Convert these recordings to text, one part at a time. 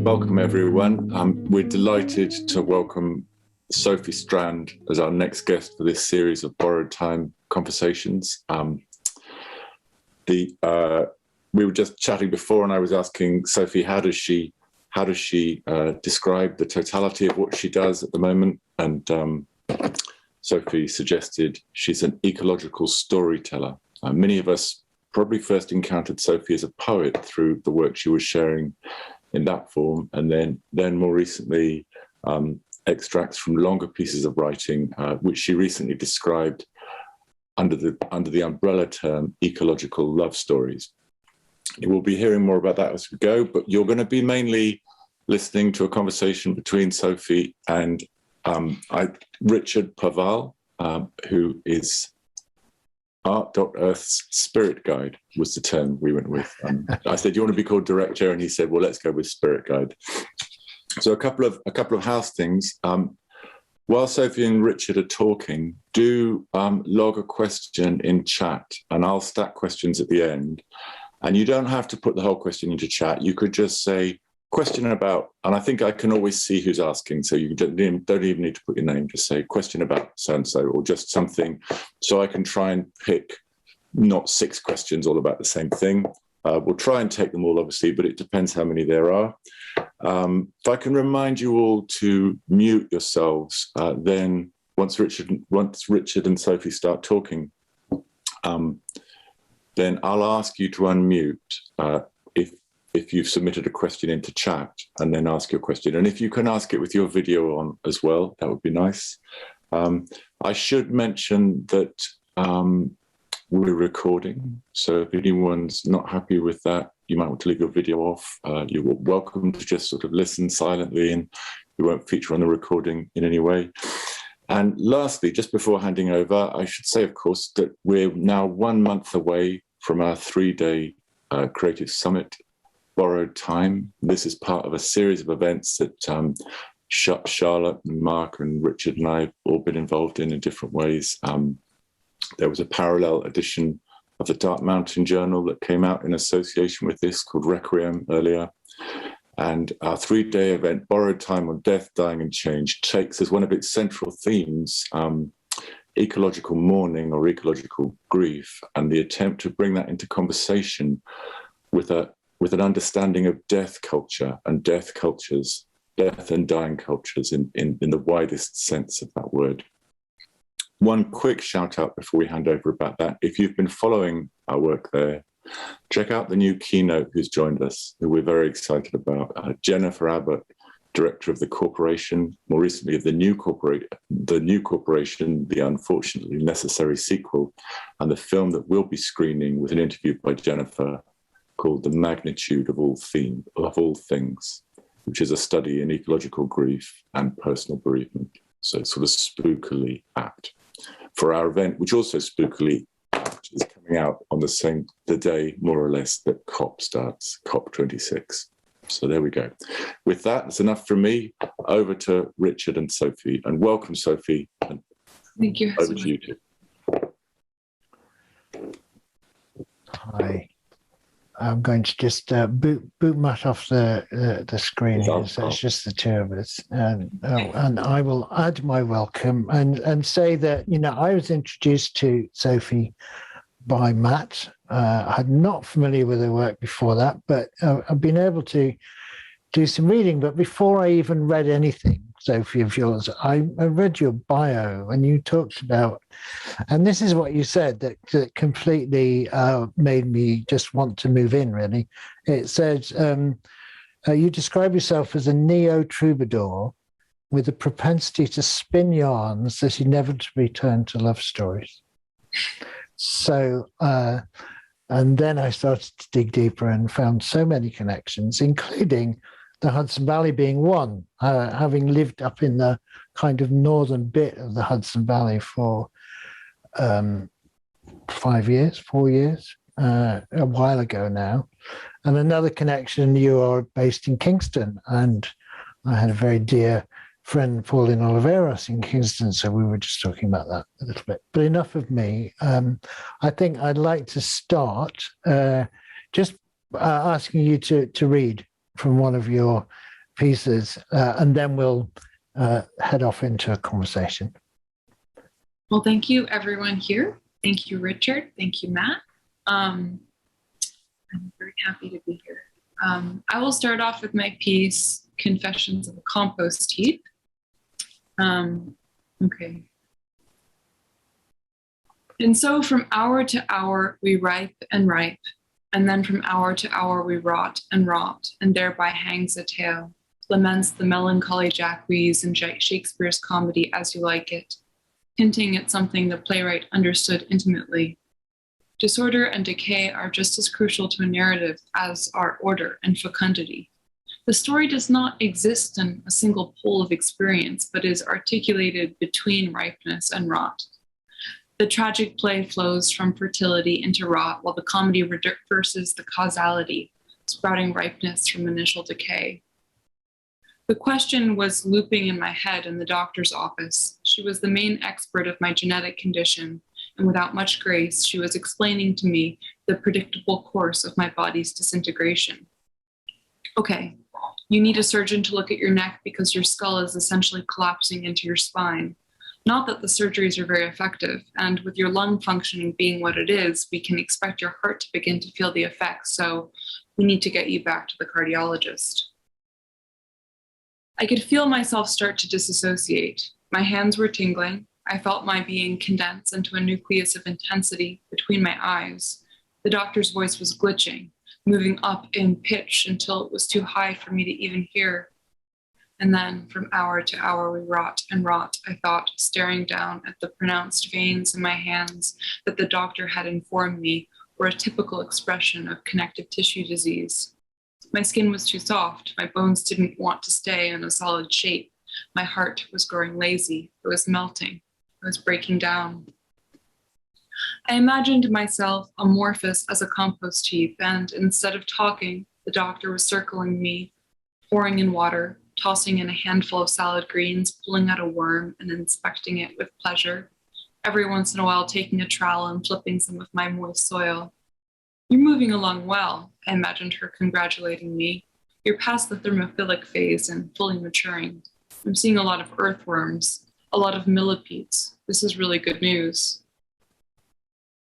Welcome, everyone. We're delighted to welcome Sophie Strand as our next guest for this series of Borrowed Time conversations. We were just chatting before, and I was asking Sophie, how does she describe the totality of what she does at the moment? And Sophie suggested she's an ecological storyteller. Many of us probably first encountered Sophie as a poet through the work she was sharing in that form, and then more recently extracts from longer pieces of writing, which she recently described under the umbrella term ecological love stories. We'll be hearing more about that as we go, but you're going to be mainly listening to a conversation between Sophie and Richard Povall, who is art.earth's spirit guide, was the term we went with. I said, "Do you want to be called director?" And he said, "Well, let's go with spirit guide." So a couple of house things. While Sophie and Richard are talking, do log a question in chat, and I'll stack questions at the end. And you don't have to put the whole question into chat. You could just say, question about, and I think I can always see who's asking, so you don't even need to put your name, just say question about so-and-so, or just something, so I can try and pick not 6 questions all about the same thing. We'll try and take them all, obviously, but it depends how many there are. If I can remind you all to mute yourselves, then once Richard and Sophie start talking, then I'll ask you to unmute if you've submitted a question into chat, and then ask your question. And if you can ask it with your video on as well, that would be nice. I should mention that we're recording, so if anyone's not happy with that, you might want to leave your video off. You're welcome to just sort of listen silently, and you won't feature on the recording in any way. And lastly, just before handing over, I should say, of course, that we're now 1 month away from our 3-day creative summit, Borrowed Time. This is part of a series of events that Charlotte and Mark and Richard and I have all been involved in different ways. There was a parallel edition of the Dark Mountain Journal that came out in association with this, called Requiem, earlier. And our 3-day event, Borrowed Time on Death, Dying and Change, takes as one of its central themes ecological mourning or ecological grief, and the attempt to bring that into conversation with an understanding of death culture and death cultures, death and dying cultures in the widest sense of that word. One quick shout out before we hand over about that. If you've been following our work there, check out the new keynote who's joined us, who we're very excited about. Jennifer Abbott, director of the corporation, more recently of the new corporation, the unfortunately necessary sequel, and the film that we'll be screening with an interview by Jennifer called The Magnitude of All Things, which is a study in ecological grief and personal bereavement. So it's sort of spookily apt for our event, which also spookily apt is coming out on the day, more or less, that COP starts, COP26. So there we go. With that, that's enough from me. Over to Richard and Sophie, and welcome, Sophie. And thank you. Over to you two. Hi. I'm going to just boot Matt off the screen here, so it's just the two of us. And I will add my welcome and say that, I was introduced to Sophie by Matt. I'm not familiar with her work before that, but I've been able to do some reading. But before I even read anything, Sophie, of yours, I read your bio, and you talked about, and this is what you said that completely made me just want to move in, really. It says, you describe yourself as a neo-troubadour with a propensity to spin yarns that inevitably turn to love stories. So, and then I started to dig deeper and found so many connections, including the Hudson Valley being one, having lived up in the kind of northern bit of the Hudson Valley for 4 years, a while ago now. And another connection, you are based in Kingston, and I had a very dear friend, Pauline Oliveros, in Kingston, so we were just talking about that a little bit. But enough of me. I think I'd like to start just asking you to read from one of your pieces, and then we'll head off into a conversation. Well, thank you, everyone here. Thank you, Richard. Thank you, Matt. I'm very happy to be here. I will start off with my piece, Confessions of a Compost Heap. Okay. And so from hour to hour we ripe, and then from hour to hour we rot, and thereby hangs a tale, laments the melancholy Jacques in Shakespeare's comedy As You Like It, hinting at something the playwright understood intimately. Disorder and decay are just as crucial to a narrative as are order and fecundity. The story does not exist in a single pole of experience, but is articulated between ripeness and rot. The tragic play flows from fertility into rot, while the comedy reverses the causality, sprouting ripeness from initial decay. The question was looping in my head in the doctor's office. She was the main expert of my genetic condition, and without much grace, she was explaining to me the predictable course of my body's disintegration. Okay, you need a surgeon to look at your neck because your skull is essentially collapsing into your spine. Not that the surgeries are very effective, and with your lung functioning being what it is, we can expect your heart to begin to feel the effects, so we need to get you back to the cardiologist. I could feel myself start to disassociate. My hands were tingling. I felt my being condense into a nucleus of intensity between my eyes. The doctor's voice was glitching, moving up in pitch until it was too high for me to even hear. And then from hour to hour we rot, I thought, staring down at the pronounced veins in my hands that the doctor had informed me were a typical expression of connective tissue disease. My skin was too soft, my bones didn't want to stay in a solid shape. My heart was growing lazy, it was melting, it was breaking down. I imagined myself amorphous as a compost heap, and instead of talking, the doctor was circling me, pouring in water, tossing in a handful of salad greens, pulling out a worm and inspecting it with pleasure, every once in a while taking a trowel and flipping some of my moist soil. You're moving along well, I imagined her congratulating me. You're past the thermophilic phase and fully maturing. I'm seeing a lot of earthworms, a lot of millipedes. This is really good news.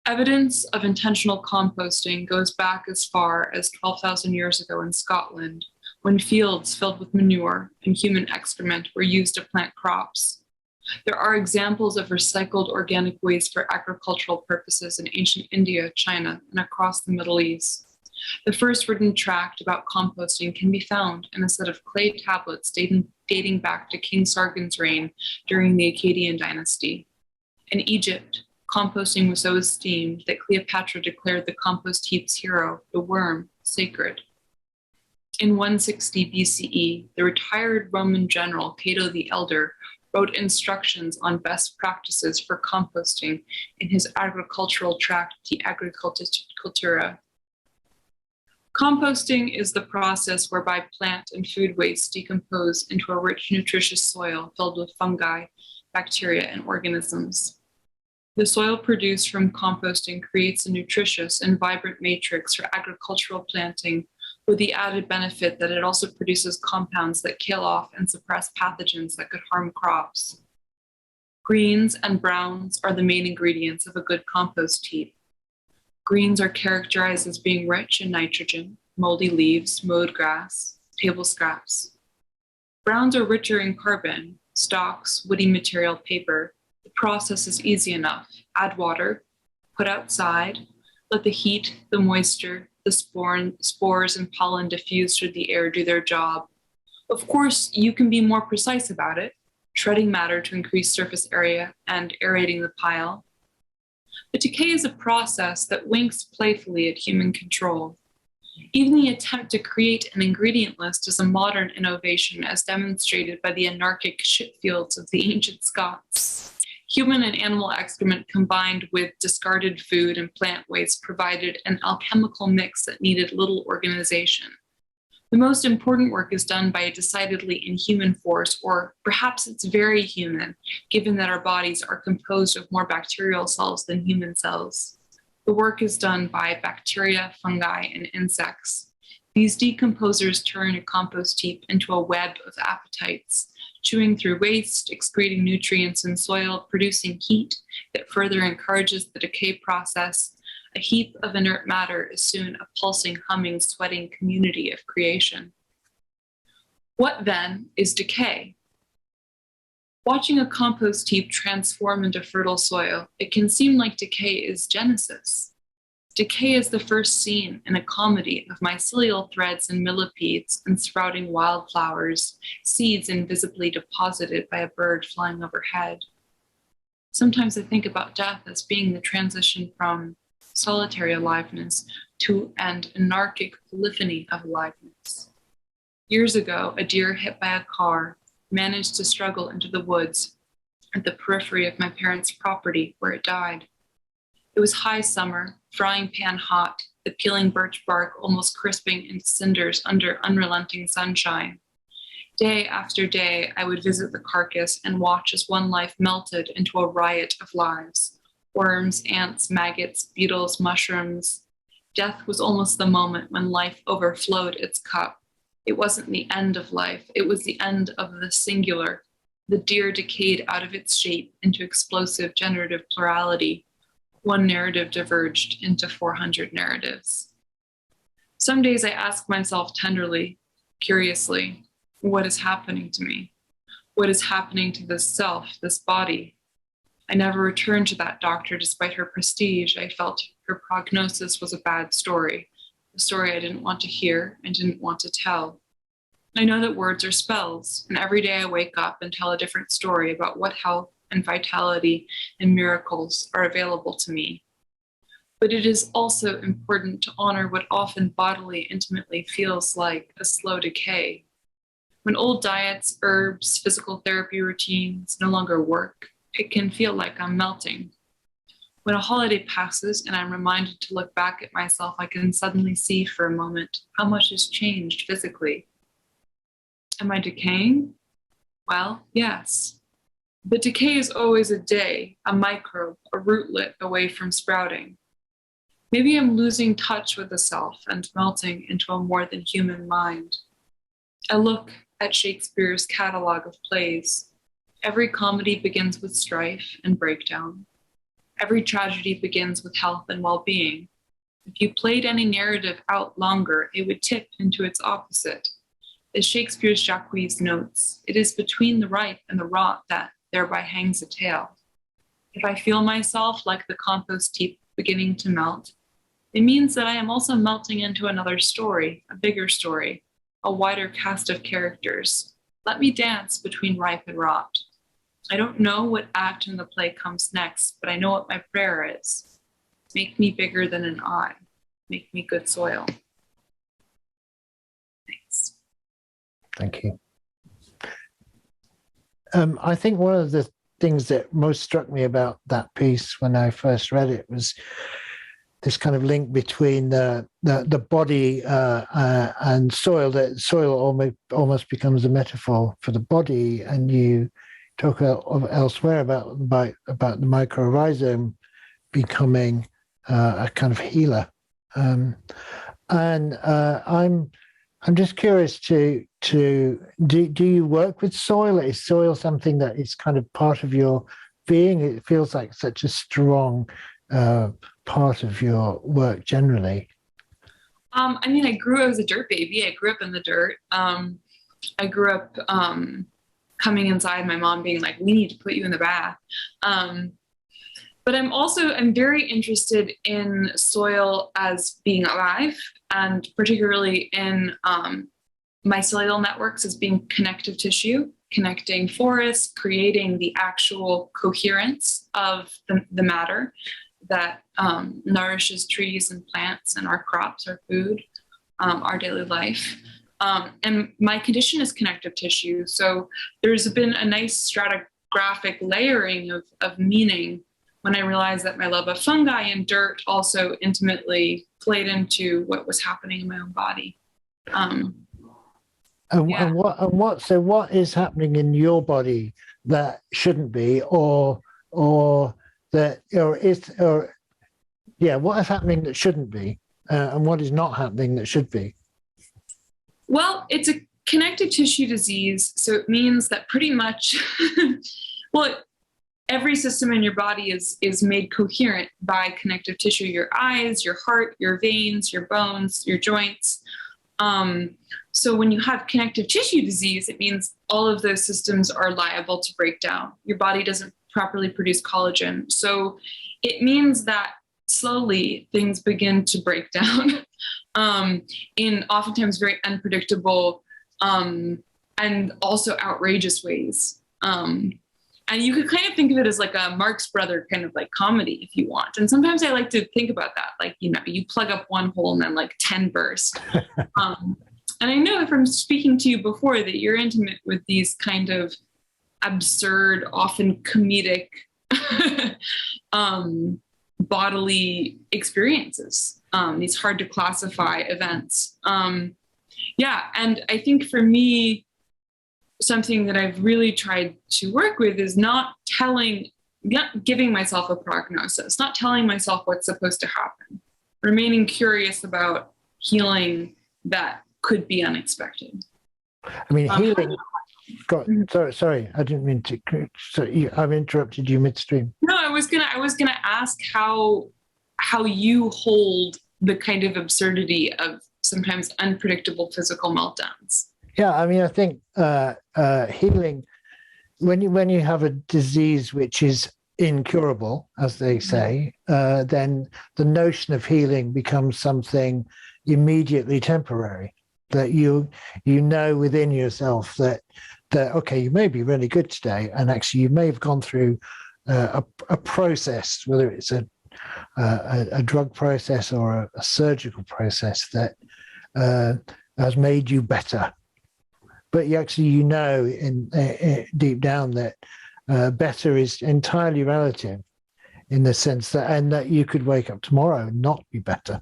Evidence of intentional composting goes back as far as 12,000 years ago in Scotland, when fields filled with manure and human excrement were used to plant crops. There are examples of recycled organic waste for agricultural purposes in ancient India, China, and across the Middle East. The first written tract about composting can be found in a set of clay tablets dating back to King Sargon's reign during the Akkadian dynasty. In Egypt, composting was so esteemed that Cleopatra declared the compost heap's hero, the worm, sacred. In 160 BCE, the retired Roman general Cato the Elder wrote instructions on best practices for composting in his agricultural tract, De Agricultura. Composting is the process whereby plant and food waste decompose into a rich, nutritious soil filled with fungi, bacteria, and organisms. The soil produced from composting creates a nutritious and vibrant matrix for agricultural planting, with the added benefit that it also produces compounds that kill off and suppress pathogens that could harm crops. Greens and browns are the main ingredients of a good compost heap. Greens are characterized as being rich in nitrogen, moldy leaves, mowed grass, table scraps. Browns are richer in carbon, stalks, woody material, paper. The process is easy enough. Add water, put outside, let the heat, the moisture, the spores and pollen diffuse through the air do their job. Of course, you can be more precise about it, shredding matter to increase surface area and aerating the pile. But decay is a process that winks playfully at human control. Even the attempt to create an ingredient list is a modern innovation, as demonstrated by the anarchic shitfields of the ancient Scots. Human and animal excrement combined with discarded food and plant waste provided an alchemical mix that needed little organization. The most important work is done by a decidedly inhuman force, or perhaps it's very human, given that our bodies are composed of more bacterial cells than human cells. The work is done by bacteria, fungi, and insects. These decomposers turn a compost heap into a web of appetites, chewing through waste, excreting nutrients in soil, producing heat that further encourages the decay process. A heap of inert matter is soon a pulsing, humming, sweating community of creation. What then is decay? Watching a compost heap transform into fertile soil, it can seem like decay is genesis. Decay is the first scene in a comedy of mycelial threads and millipedes and sprouting wildflowers, seeds invisibly deposited by a bird flying overhead. Sometimes I think about death as being the transition from solitary aliveness to an anarchic polyphony of aliveness. Years ago, a deer hit by a car managed to struggle into the woods at the periphery of my parents' property where it died. It was high summer, frying pan hot, the peeling birch bark almost crisping into cinders under unrelenting sunshine. Day after day, I would visit the carcass and watch as one life melted into a riot of lives. Worms, ants, maggots, beetles, mushrooms. Death was almost the moment when life overflowed its cup. It wasn't the end of life, it was the end of the singular. The deer decayed out of its shape into explosive generative plurality. One narrative diverged into 400 narratives. Some days I ask myself tenderly, curiously, what is happening to me? What is happening to this self, this body? I never returned to that doctor despite her prestige. I felt her prognosis was a bad story, a story I didn't want to hear and didn't want to tell. I know that words are spells, and every day I wake up and tell a different story about what health and vitality and miracles are available to me. But it is also important to honor what often bodily intimately feels like a slow decay. When old diets, herbs, physical therapy routines no longer work, it can feel like I'm melting. When a holiday passes and I'm reminded to look back at myself, I can suddenly see for a moment how much has changed physically. Am I decaying? Well, yes. But decay is always a day, a microbe, a rootlet away from sprouting. Maybe I'm losing touch with the self and melting into a more than human mind. I look at Shakespeare's catalog of plays. Every comedy begins with strife and breakdown. Every tragedy begins with health and well-being. If you played any narrative out longer, it would tip into its opposite. As Shakespeare's Jacques notes, it is between the ripe and the rot that thereby hangs a tale. If I feel myself like the compost heap beginning to melt, it means that I am also melting into another story, a bigger story, a wider cast of characters. Let me dance between ripe and rot. I don't know what act in the play comes next, but I know what my prayer is. Make me bigger than an eye. Make me good soil. Thanks. Thank you. I think one of the things that most struck me about that piece when I first read it was this kind of link between the body and soil. That soil almost becomes a metaphor for the body, and you talk elsewhere about the mycorrhizome becoming a kind of healer. And I'm just curious to do you work with soil? Is soil something that is kind of part of your being? It feels like such a strong part of your work generally. I mean, I grew up as a dirt baby. I grew up in the dirt. I grew up coming inside, my mom being like, we need to put you in the bath. But I'm very interested in soil as being alive, and particularly in mycelial networks as being connective tissue, connecting forests, creating the actual coherence of the matter that nourishes trees and plants and our crops, our food, our daily life. And my condition is connective tissue. So there's been a nice stratigraphic layering of meaning when I realized that my love of fungi and dirt also intimately played into what was happening in my own body. So what is happening in your body that shouldn't be, what is happening that shouldn't be, and what is not happening that should be? Well, it's a connective tissue disease, so it means that pretty much, well, every system in your body is made coherent by connective tissue: your eyes, your heart, your veins, your bones, your joints. So when you have connective tissue disease, it means all of those systems are liable to break down. Your body doesn't properly produce collagen. So it means that slowly things begin to break down in oftentimes very unpredictable and also outrageous ways. And you could kind of think of it as like a Marx Brother kind of like comedy if you want. And sometimes I like to think about that. Like, you know, you plug up one hole and then like 10 burst. And I know from speaking to you before that you're intimate with these kind of absurd, often comedic bodily experiences, these hard to classify events. Yeah, and I think for me, something that I've really tried to work with is not giving myself a prognosis, not telling myself what's supposed to happen, remaining curious about healing that could be unexpected. I mean, healing. Sorry, I didn't mean to. I've interrupted you midstream. No, I was gonna ask how you hold the kind of absurdity of sometimes unpredictable physical meltdowns. Yeah, I mean, I think healing, when you have a disease which is incurable, as they say, then the notion of healing becomes something immediately temporary. That you know within yourself that okay, you may be really good today, and actually you may have gone through a process, whether it's a drug process or a surgical process that has made you better. But you actually, you know, in deep down that better is entirely relative, in the sense that, and that you could wake up tomorrow and not be better,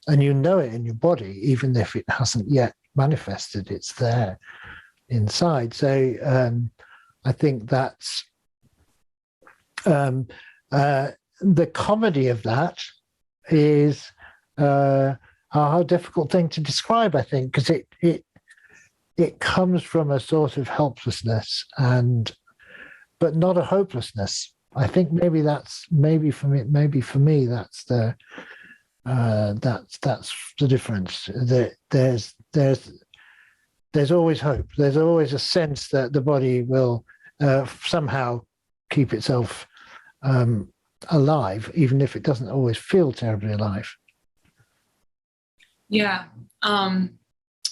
and you know it in your body, even if it hasn't yet manifested. It's there inside. So I think that's the comedy of that is a difficult thing to describe, I think, because it comes from a sort of helplessness, but not a hopelessness. I think maybe for me that's the difference. That there's always hope. There's always a sense that the body will somehow keep itself alive, even if it doesn't always feel terribly alive. Yeah.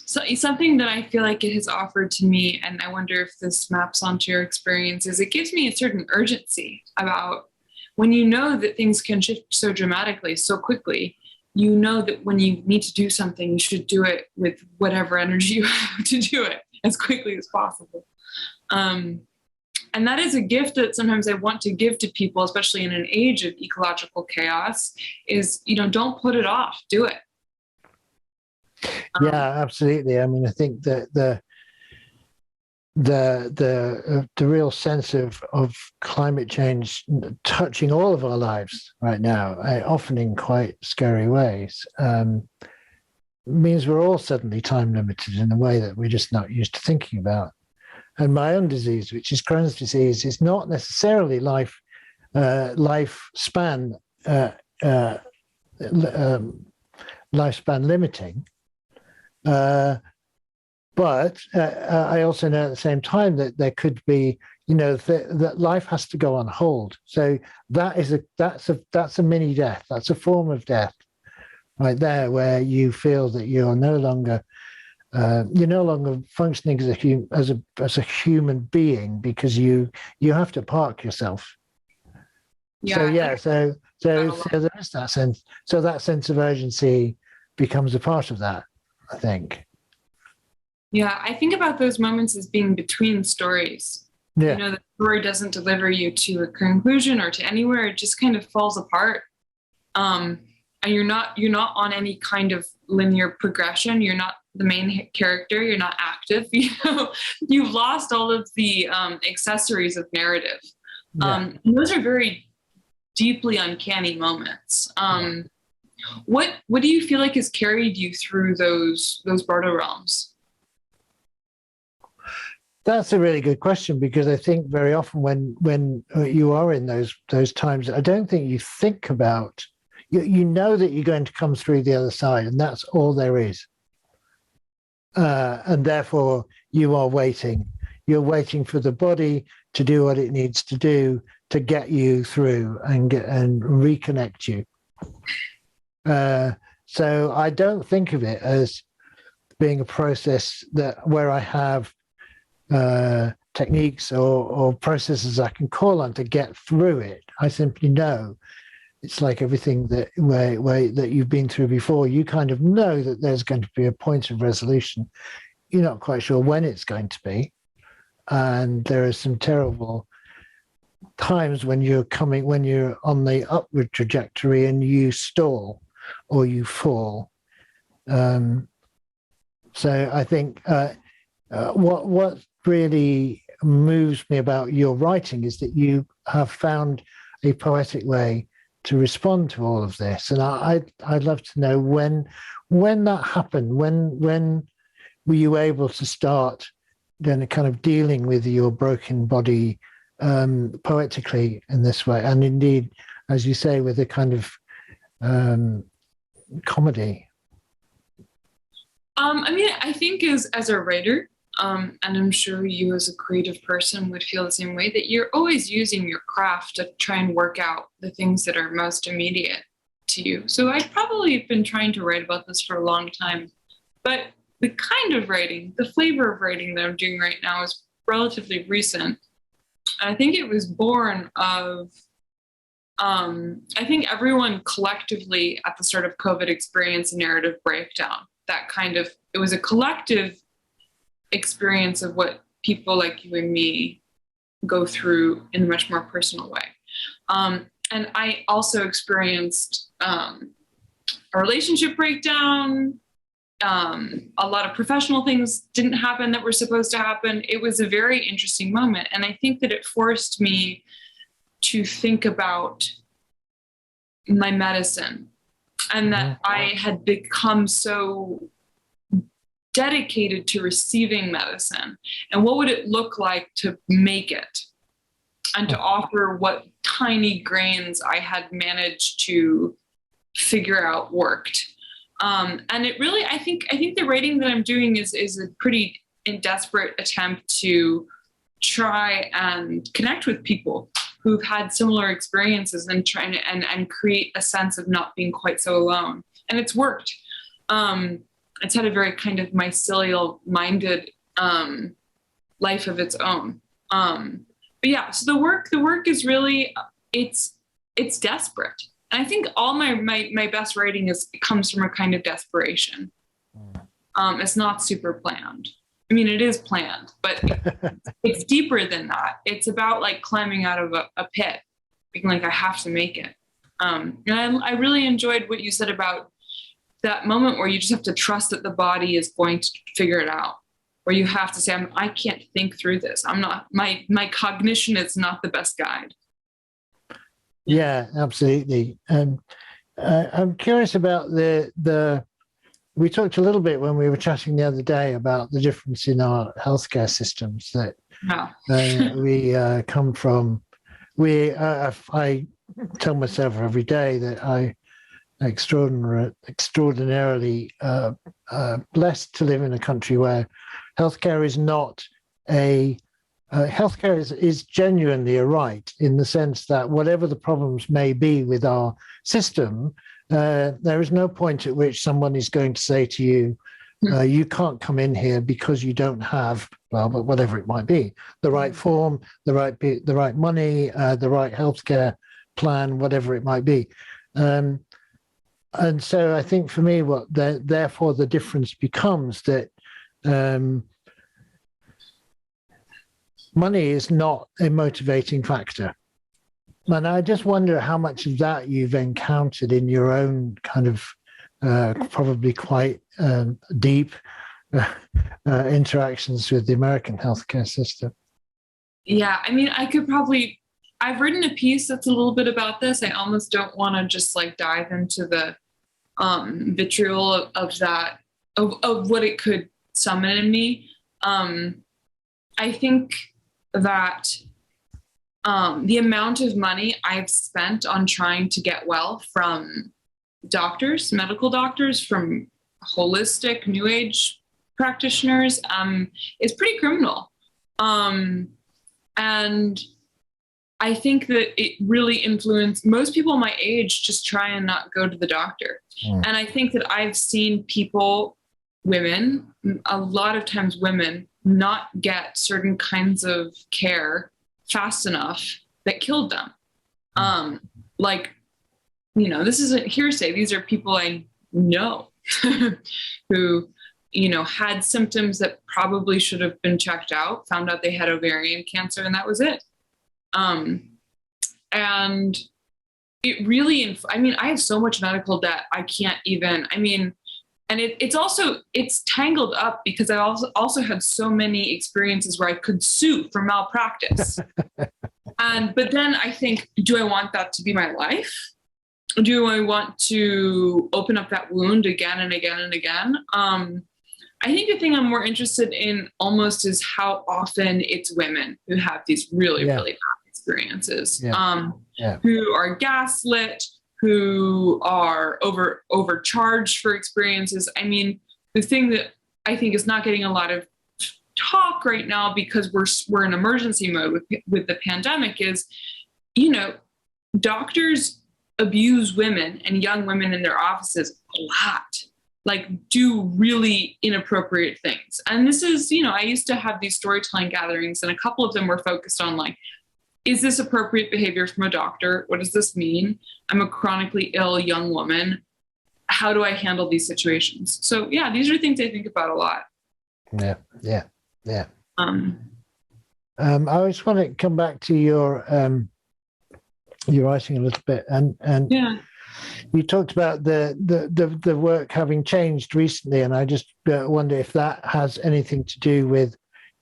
So something that I feel like it has offered to me, and I wonder if this maps onto your experience, is it gives me a certain urgency about when you know that things can shift so dramatically, so quickly. You know that when you need to do something, you should do it with whatever energy you have to do it as quickly as possible. And that is a gift that sometimes I want to give to people, especially in an age of ecological chaos, is, you know, don't put it off, do it. Yeah, absolutely. I mean, I think that the real sense of climate change touching all of our lives right now, often in quite scary ways, means we're all suddenly time limited in a way that we're just not used to thinking about. And my own disease, which is Crohn's disease, is not necessarily lifespan limiting. But I also know at the same time that there could be, you know, that life has to go on hold. So that's a mini death. That's a form of death, right there, where you feel that you're no longer functioning as a human being, because you have to park yourself. Yeah. So there is that sense. So that sense of urgency becomes a part of that, I think. Yeah, I think about those moments as being between stories. Yeah. You know, the story doesn't deliver you to a conclusion or to anywhere. It just kind of falls apart. And you're not on any kind of linear progression. You're not the main character. You're not active. You know, you've lost all of the accessories of narrative. And those are very deeply uncanny moments. What do you feel like has carried you through those bardo realms? That's a really good question, because I think very often when you are in those times, I don't think you think about, you know that you're going to come through the other side, and that's all there is. And therefore you are waiting. You're waiting for the body to do what it needs to do to get you through and reconnect you. So I don't think of it as being a process where I have techniques or processes I can call on to get through it. I simply know it's like everything that you've been through before. You kind of know that there's going to be a point of resolution. You're not quite sure when it's going to be, and there are some terrible times when you're on the upward trajectory and you stall or you fall. So I think what really moves me about your writing is that you have found a poetic way to respond to all of this, and I'd love to know when that happened. When were you able to start then kind of dealing with your broken body poetically in this way, and indeed, as you say, with a kind of comedy? I mean, I think as a writer, and I'm sure you as a creative person would feel the same way, that you're always using your craft to try and work out the things that are most immediate to you. So I've probably been trying to write about this for a long time, but the kind of writing, the flavor of writing that I'm doing right now is relatively recent. I think it was born of, I think everyone collectively at the start of COVID experienced a narrative breakdown. It was a collective experience of what people like you and me go through in a much more personal way. And I also experienced a relationship breakdown. A lot of professional things didn't happen that were supposed to happen. It was a very interesting moment. And I think that it forced me to think about my medicine, and that I had become so dedicated to receiving medicine, and what would it look like to make it and to offer what tiny grains I had managed to figure out worked. And it really, I think the writing that I'm doing is a pretty desperate attempt to try and connect with people who've had similar experiences and trying to and create a sense of not being quite so alone. And it's worked. It's had a very kind of mycelial-minded life of its own. But yeah, so the work is really, it's desperate. And I think all my best writing comes from a kind of desperation. It's not super planned. I mean, it is planned, but it's deeper than that. It's about like climbing out of a pit, being like, I have to make it. And I really enjoyed what you said about that moment where you just have to trust that the body is going to figure it out, where you have to say, I can't think through this. I'm not, my cognition is not the best guide. Yeah, absolutely. And I'm curious about we talked a little bit when we were chatting the other day about the difference in our healthcare systems that we come from. I tell myself every day that I extraordinarily blessed to live in a country where healthcare is not healthcare is genuinely a right, in the sense that whatever the problems may be with our system, there is no point at which someone is going to say to you, you can't come in here because you don't have, well, but whatever it might be, the right form, the right money, the right healthcare plan, whatever it might be. And so I think for me, therefore the difference becomes that money is not a motivating factor. And I just wonder how much of that you've encountered in your own kind of probably quite deep interactions with the American healthcare system. Yeah, I mean, I've written a piece that's a little bit about this. I almost don't want to just like dive into the vitriol of that, of what it could summon in me. I think that the amount of money I've spent on trying to get well from doctors, medical doctors, from holistic New Age practitioners, is pretty criminal. And I think that it really influenced most people my age just try and not go to the doctor. And I think that I've seen people, women, a lot of times women, not get certain kinds of care fast enough that killed them. Like, you know, this isn't hearsay. These are people I know who, you know, had symptoms that probably should have been checked out, found out they had ovarian cancer, and that was it. And it really, I mean, I have so much medical debt. I can't even, I mean, and it's tangled up because I also had so many experiences where I could sue for malpractice. But then I think, do I want that to be my life? Do I want to open up that wound again and again and again? I think the thing I'm more interested in almost is how often it's women who have these really, really bad experiences, who are gaslit, who are overcharged for experiences. I mean, the thing that I think is not getting a lot of talk right now because we're in emergency mode with the pandemic is, you know, doctors abuse women and young women in their offices a lot, like do really inappropriate things. And this is, you know, I used to have these storytelling gatherings and a couple of them were focused on like, is this appropriate behavior from a doctor? What does this mean? I'm a chronically ill young woman. How do I handle these situations? So yeah, these are things I think about a lot. Yeah. I just want to come back to your writing a little bit, and you talked about the work having changed recently, and I just wonder if that has anything to do with,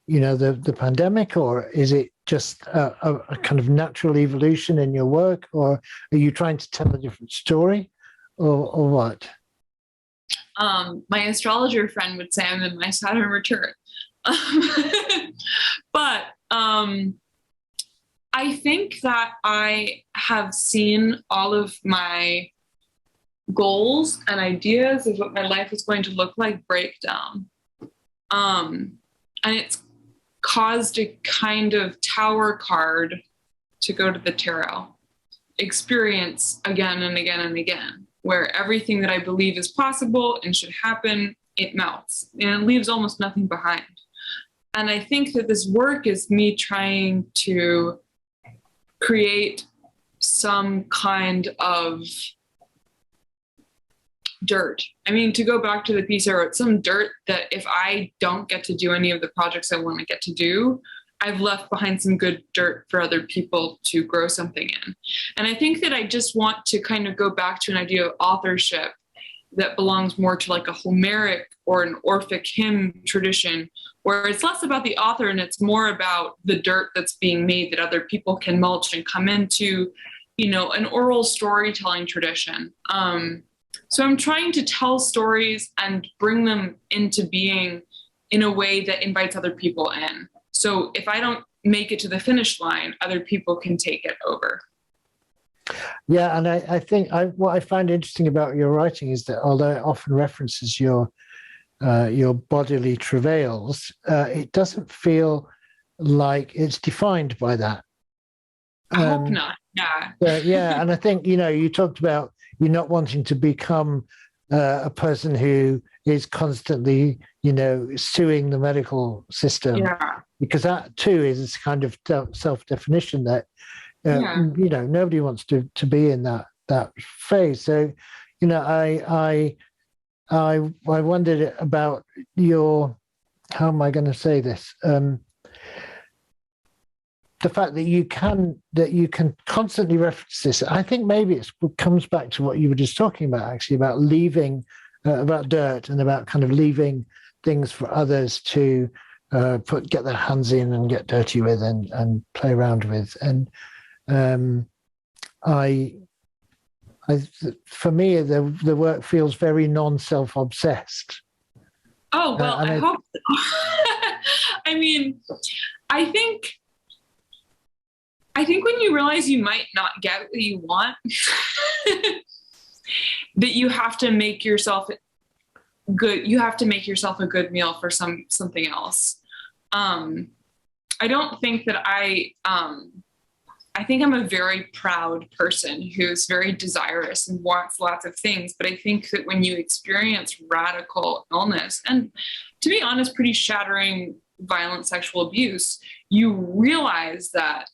you know, the pandemic, or is it just a kind of natural evolution in your work, or are you trying to tell a different story, or what? My astrologer friend would say I'm in my Saturn return. But I think that I have seen all of my goals and ideas of what my life is going to look like break down. And it's caused a kind of tower card to go to the tarot experience again and again and again, where everything that I believe is possible and should happen, it melts and it leaves almost nothing behind. And I think that this work is me trying to create some kind of dirt. I mean, to go back to the piece I wrote, some dirt that if I don't get to do any of the projects I want to get to do, I've left behind some good dirt for other people to grow something in. And I think that I just want to kind of go back to an idea of authorship that belongs more to like a Homeric or an Orphic hymn tradition, where it's less about the author and it's more about the dirt that's being made that other people can mulch and come into, you know, an oral storytelling tradition. So I'm trying to tell stories and bring them into being in a way that invites other people in. So if I don't make it to the finish line, other people can take it over. Yeah, and I think what I find interesting about your writing is that although it often references your bodily travails, it doesn't feel like it's defined by that. I hope not. Yeah, and I think, you know, you talked about you not wanting to become a person who is constantly, you know, suing the medical system, because that too is kind of self-definition that you know, nobody wants to be in that phase. So, you know, I wondered about your, how am I going to say this? The fact that you can constantly reference this. I think maybe it comes back to what you were just talking about, actually, about leaving, about dirt and about kind of leaving things for others to get their hands in and get dirty with and play around with. And I for me, the work feels very non-self-obsessed. Oh, well, I hope. I mean, I think when you realize you might not get what you want, that you have to make yourself good. You have to make yourself a good meal for something else. I don't think that I think I'm a very proud person who's very desirous and wants lots of things. But I think that when you experience radical illness and, to be honest, pretty shattering violent sexual abuse, you realize that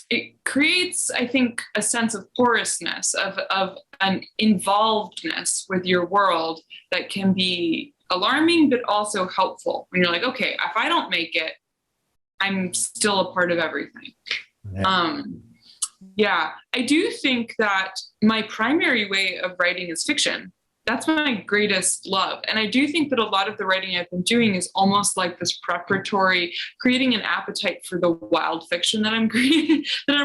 it creates, I think, a sense of porousness, of an involvedness with your world that can be alarming, but also helpful. When you're like, okay, if I don't make it, I'm still a part of everything. Yeah, I do think that my primary way of writing is fiction. That's my greatest love. And I do think that a lot of the writing I've been doing is almost like this preparatory, creating an appetite for the wild fiction that I'm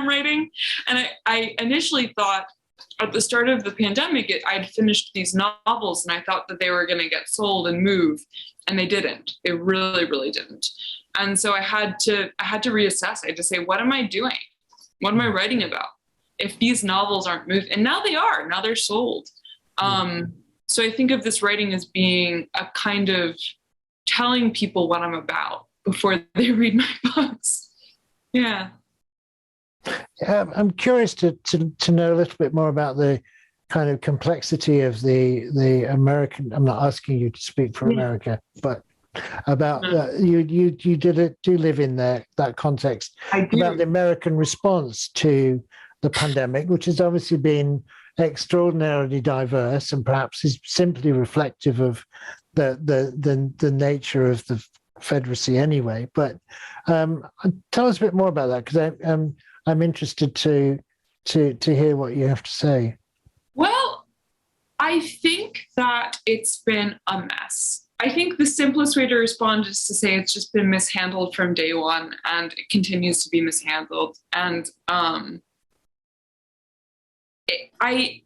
writing. And I initially thought at the start of the pandemic, I'd finished these novels and I thought that they were going to get sold and move, and they didn't. They really, really didn't. And so I had to reassess. I had to say, what am I doing? What am I writing about? If these novels aren't moved, and now they are, now they're sold. So I think of this writing as being a kind of telling people what I'm about before they read my books. Yeah. I'm curious to know a little bit more about the kind of complexity of the American. I'm not asking you to speak for America, but about you do live in that context. I do. About the American response to the pandemic, which has obviously been extraordinarily diverse and perhaps is simply reflective of the nature of the Federacy anyway. But tell us a bit more about that, because I'm interested to hear what you have to say. Well, I think that it's been a mess. I think the simplest way to respond is to say it's just been mishandled from day one, and it continues to be mishandled. And I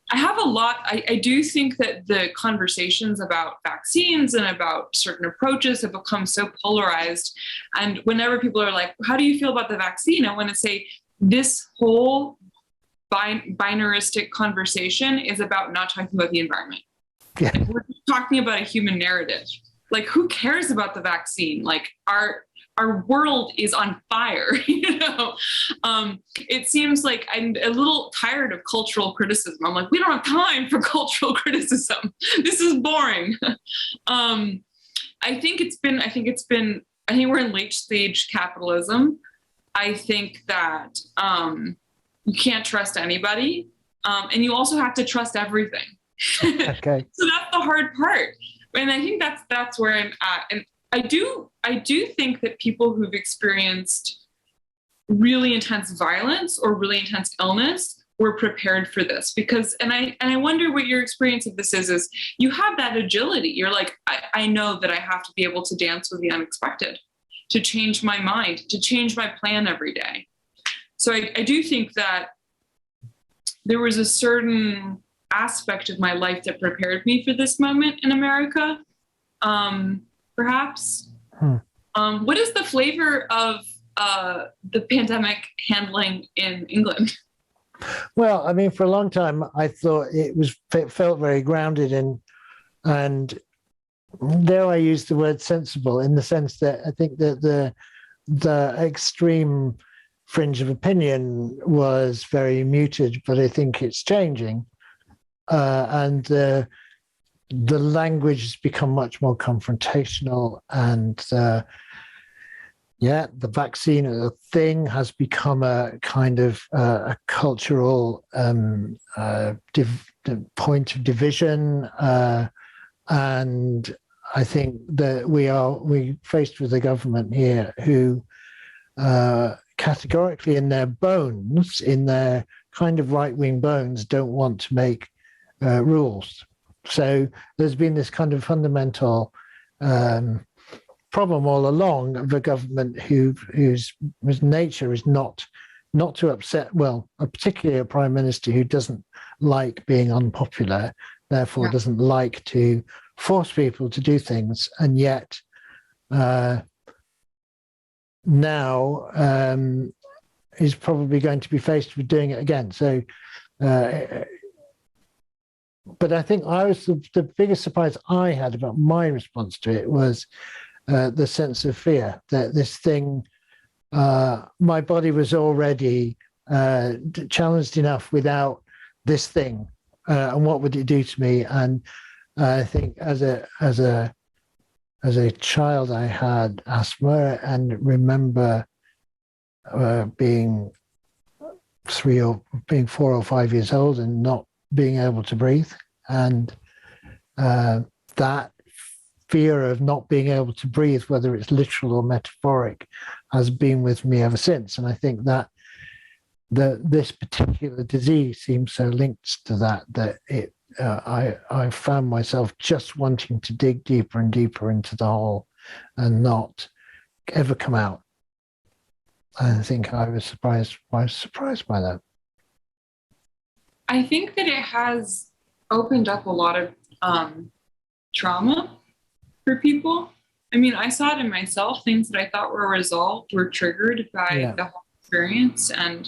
have a lot. I do think that the conversations about vaccines and about certain approaches have become so polarized. And whenever people are like, how do you feel about the vaccine? I want to say this whole binaristic conversation is about not talking about the environment. Yeah. Like, we're talking about a human narrative. Like, who cares about the vaccine? Like, our world is on fire, you know? It seems like I'm a little tired of cultural criticism. I'm like, we don't have time for cultural criticism. This is boring. I think we're in late stage capitalism. I think that you can't trust anybody. And you also have to trust everything. Okay. So that's the hard part. And I think that's where I'm at. And I do think that people who've experienced really intense violence or really intense illness were prepared for this, because, and I wonder what your experience of this is you have that agility. You're like, I know that I have to be able to dance with the unexpected, to change my mind, to change my plan every day. So I do think that there was a certain aspect of my life that prepared me for this moment in America, perhaps. What is the flavor of the pandemic handling in England? Well, I mean, for a long time, I thought it felt very grounded in, and there I use the word sensible, in the sense that I think that the extreme fringe of opinion was very muted, but I think it's changing. And the language has become much more confrontational, and the vaccine thing has become a kind of a cultural point of division, and I think that we faced with a government here who categorically in their bones, in their kind of right-wing bones, don't want to make rules. So there's been this kind of fundamental problem all along of a government whose nature is not not to upset, well, particularly a prime minister who doesn't like being unpopular, therefore doesn't like to force people to do things, and yet now is probably going to be faced with doing it again. So, but I think the biggest surprise I had about my response to it was the sense of fear that this thing, my body was already challenged enough without this thing, and what would it do to me? And I think as a child, I had asthma, and remember being 4 or 5 years old and not being able to breathe, and that fear of not being able to breathe, whether it's literal or metaphoric, has been with me ever since. And I think that this particular disease seems so linked to that I found myself just wanting to dig deeper and deeper into the hole and not ever come out. I think I was surprised by that. I think that it has opened up a lot of trauma for people. I mean, I saw it in myself. Things that I thought were resolved were triggered by the whole experience, and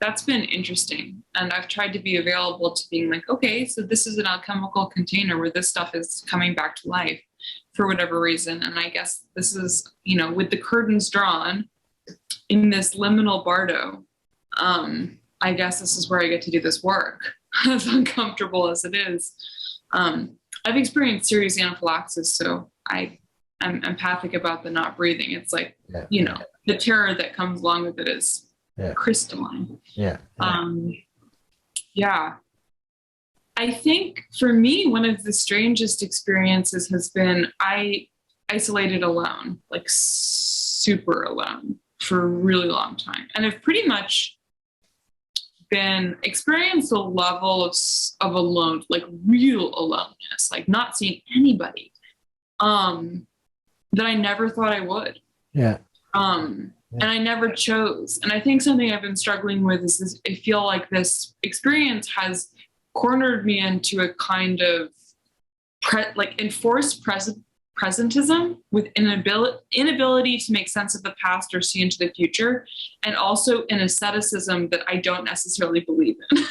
that's been interesting. And I've tried to be available to being like, okay, so this is an alchemical container where this stuff is coming back to life for whatever reason. And I guess this is, with the curtains drawn in this liminal bardo, I guess this is where I get to do this work, as uncomfortable as it is. I've experienced serious anaphylaxis, so I'm empathic about the not breathing. It's like, the terror that comes along with it is crystalline. I think for me, one of the strangest experiences has been I isolated alone, like super alone for a really long time. And I've pretty much been experienced a level of alone, like real aloneness, like not seeing anybody, that I never thought I would. And I never chose. And I think something I've been struggling with is this, I feel like this experience has cornered me into a kind of enforced presentism with inability to make sense of the past or see into the future, and also an asceticism that I don't necessarily believe in.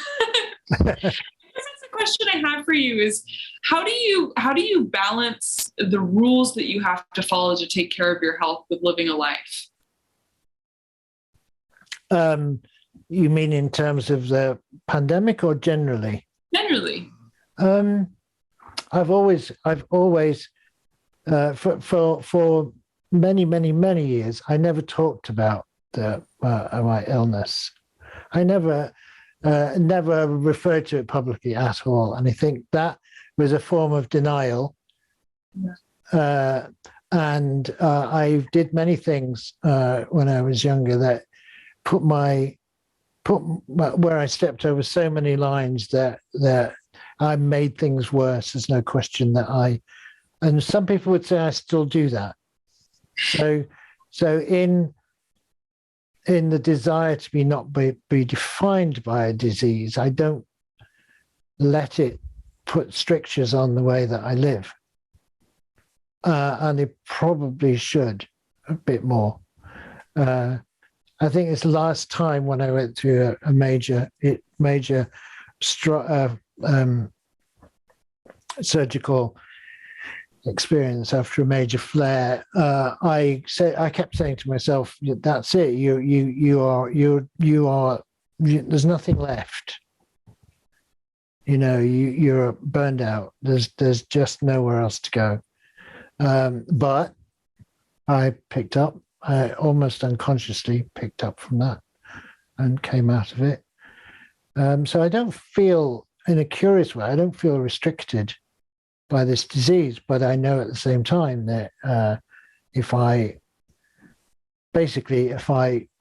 That's the question I have for you is, how do you balance the rules that you have to follow to take care of your health with living a life? You mean in terms of the pandemic or generally? Generally. I've always for many years, I never talked about my illness. I never referred to it publicly at all, and I think that was a form of denial. And I did many things when I was younger that put where I stepped over so many lines that I made things worse. There's no question and some people would say I still do that. So in the desire to be defined by a disease, I don't let it put strictures on the way that I live. And it probably should a bit more. I think it's the last time when I went through a major surgical experience after a major flare. I kept saying to myself, "That's it. You are. There's nothing left. You're burned out. There's just nowhere else to go." But I picked up. I almost unconsciously picked up from that and came out of it. So I don't feel, in a curious way, I don't feel restricted by this disease, but I know at the same time that if I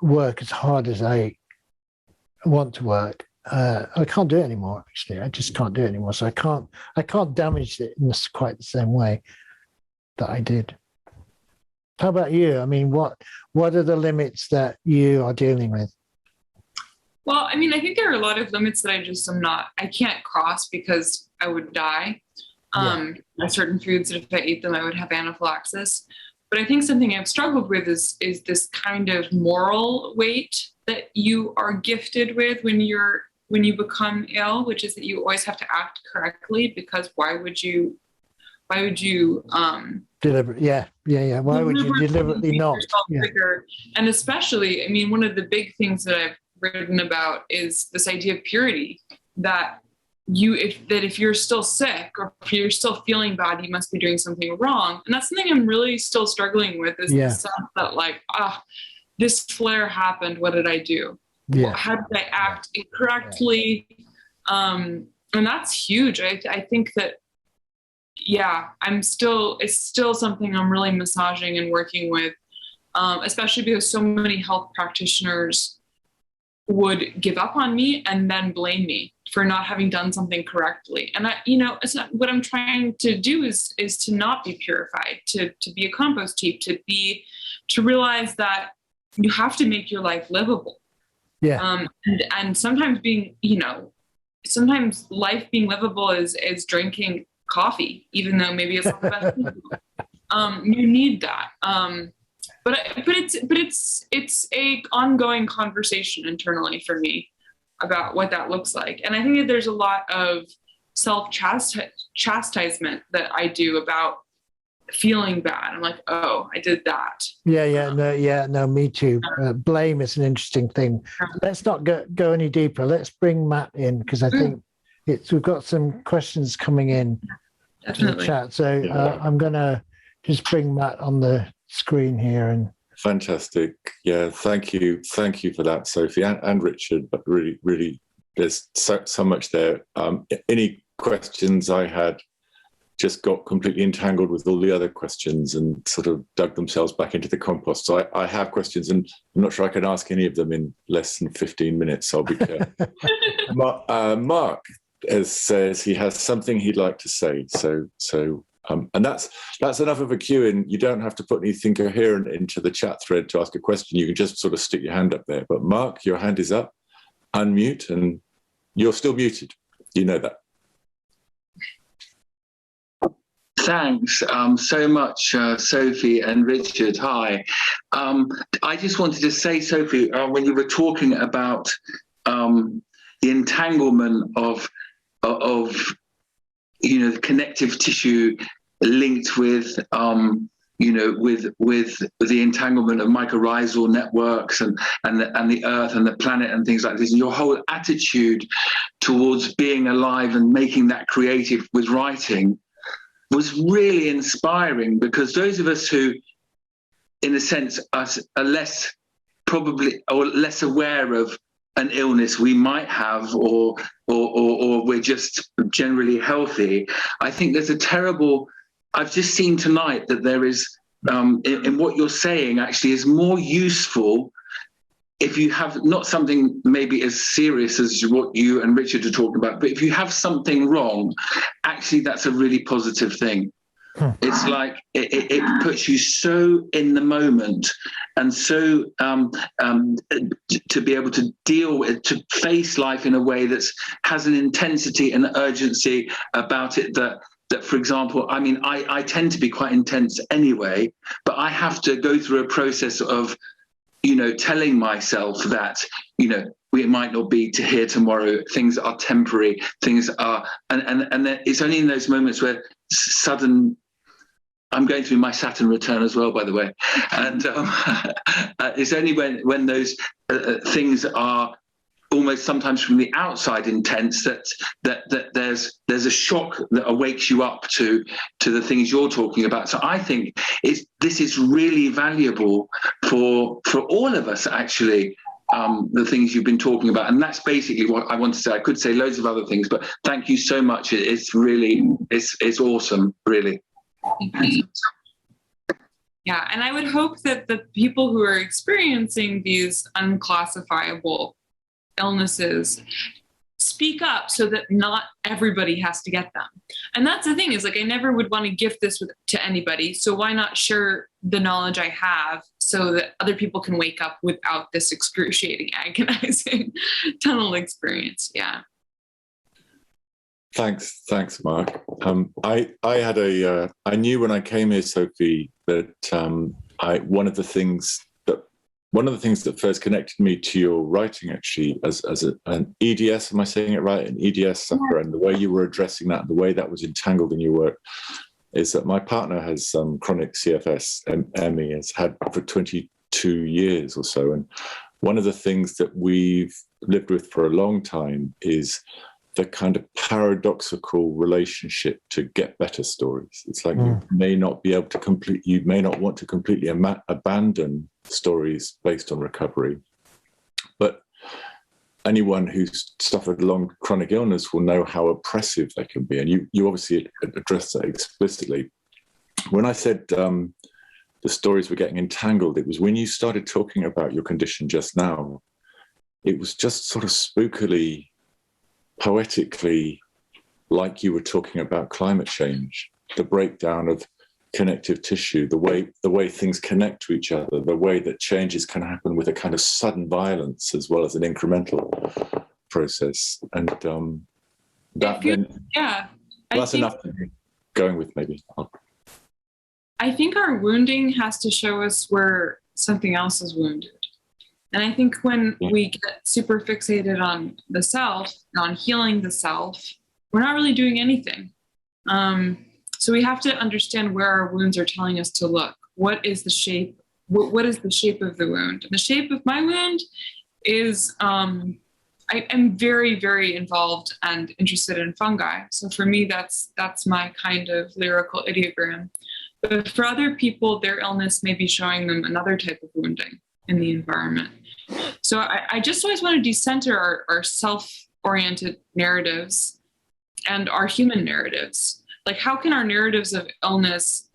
work as hard as I want to work, I can't do it anymore. Actually, I just can't do it anymore. So I can't damage it in quite the same way that I did. How about you? I mean, what are the limits that you are dealing with? Well, I mean, I think there are a lot of limits that I can't cross because I would die. Certain foods that if I ate them, I would have anaphylaxis. But I think something I've struggled with is this kind of moral weight that you are gifted with when you become ill, which is that you always have to act correctly, because why would you why would you deliberately not? Yeah. And especially, I mean, one of the big things that I've written about is this idea of purity, that if you're still sick or if you're still feeling bad, you must be doing something wrong. And that's something I'm really still struggling with, is the sense that, like, this flare happened, what did I do? How did I act incorrectly? And that's huge. I think that, it's still something I'm really massaging and working with, especially because so many health practitioners would give up on me and then blame me for not having done something correctly. And it's not what I'm trying to do is to not be purified, to be a compost heap, to realize that you have to make your life livable. Yeah. And sometimes sometimes life being livable is drinking coffee, even though maybe it's not the best thing. You need that. But it's a ongoing conversation internally for me about what that looks like. And I think that there's a lot of self-chastisement that I do about feeling bad. I'm like, oh, I did that. No, me too. Blame is an interesting thing. Let's not go any deeper. Let's bring Matt in, because I think we've got some questions coming in to the chat. So I'm going to just bring Matt on the screen here. And fantastic. Yeah, thank you for that, Sophie and Richard. But really, there's so much there. Any questions I had just got completely entangled with all the other questions and sort of dug themselves back into the compost. So I have questions, and I'm not sure I can ask any of them in less than 15 minutes, so I'll be careful. Mark says he has something he'd like to say. And that's enough of a cue in. You don't have to put anything coherent into the chat thread to ask a question. You can just sort of stick your hand up there. But Mark, your hand is up. Unmute, and you're still muted. You know that. Thanks so much, Sophie and Richard. Hi. I just wanted to say, Sophie, when you were talking about the entanglement of the connective tissue linked with with the entanglement of mycorrhizal networks and the earth and the planet and things like this, and your whole attitude towards being alive and making that creative with writing was really inspiring, because those of us who, in a sense, are less aware of an illness we might have, or we're just generally healthy. I think there's I've just seen tonight that there is, in what you're saying actually is more useful if you have not something maybe as serious as what you and Richard are talking about, but if you have something wrong, actually that's a really positive thing. It's like it puts you so in the moment, and so to be able to deal with, to face life in a way that has an intensity and urgency about it that, for example, I mean, I tend to be quite intense anyway, but I have to go through a process of, telling myself that, we might not be to here tomorrow. Things are temporary. Things are, and then it's only in those moments where sudden. I'm going through my Saturn return as well, by the way, and it's only when those things are almost sometimes from the outside intense that there's a shock that awakes you up to the things you're talking about. So I think this is really valuable for all of us, actually. The things you've been talking about, and that's basically what I want to say. I could say loads of other things, but thank you so much. It's really it's awesome, really. Yeah, and I would hope that the people who are experiencing these unclassifiable illnesses speak up so that not everybody has to get them. And that's the thing, is like, I never would want to gift this to anybody. So why not share the knowledge I have so that other people can wake up without this excruciating, agonizing tunnel experience. Yeah. Thanks, Mark. I knew when I came here, Sophie, that one of the things that first connected me to your writing, actually, as an EDS, am I saying it right? An EDS sufferer, and the way you were addressing that, the way that was entangled in your work, is that my partner has chronic CFS, ME, has had for 22 years or so. And one of the things that we've lived with for a long time is the kind of paradoxical relationship to get better stories. It's like you may not be able to you may not want to completely abandon stories based on recovery, but anyone who's suffered long chronic illness will know how oppressive they can be. And you obviously addressed that explicitly. When I said the stories were getting entangled, it was when you started talking about your condition just now. It was just sort of spookily, poetically, like you were talking about climate change, the breakdown of connective tissue, the way things connect to each other, the way that changes can happen with a kind of sudden violence as well as an incremental process. And that's enough to be going with, maybe. I think our wounding has to show us where something else is wounded. And I think when we get super fixated on the self, on healing the self, we're not really doing anything. So we have to understand where our wounds are telling us to look. What is the shape? What is the shape of the wound? And the shape of my wound is, I am very, very involved and interested in fungi. So for me, that's my kind of lyrical ideogram. But for other people, their illness may be showing them another type of wounding in the environment. So I just always want to decenter our self-oriented narratives and our human narratives. Like, how can our narratives of illness